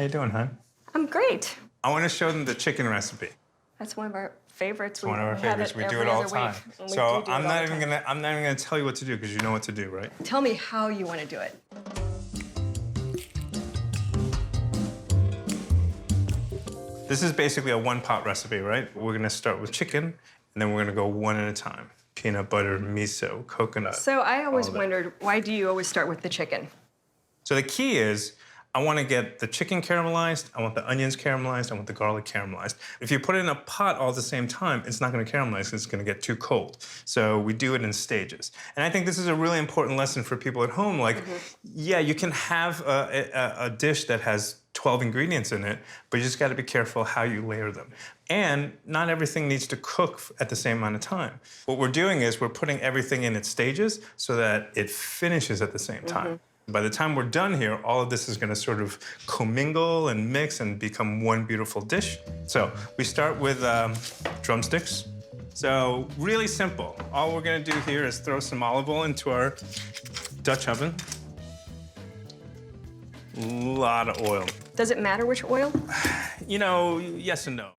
you doing, hon? I'm great. I want to show them the chicken recipe. That's one of our favorites. It's one of our favorites. We do it all the time. So I'm not even gonna tell you what to do because you know what to do, right? Tell me how you want to do it. This is basically a one-pot recipe, right? We're gonna start with chicken, and then we're gonna go one at a time. Peanut butter, miso, coconut. So I always wondered, why do you always start with the chicken? So the key is, I want to get the chicken caramelized, I want the onions caramelized, I want the garlic caramelized. If you put it in a pot all at the same time, it's not going to caramelize, it's going to get too cold. So we do it in stages. And I think this is a really important lesson for people at home. Like, yeah, you can have a dish that has 12 ingredients in it, but you just got to be careful how you layer them. And not everything needs to cook at the same amount of time. What we're doing is we're putting everything in its stages so that it finishes at the same time. By the time we're done here, all of this is going to sort of commingle and mix and become one beautiful dish. So we start with drumsticks. So really simple. All we're going to do here is throw some olive oil into our Dutch oven. A lot of oil. Does it matter which oil? You know, yes and no.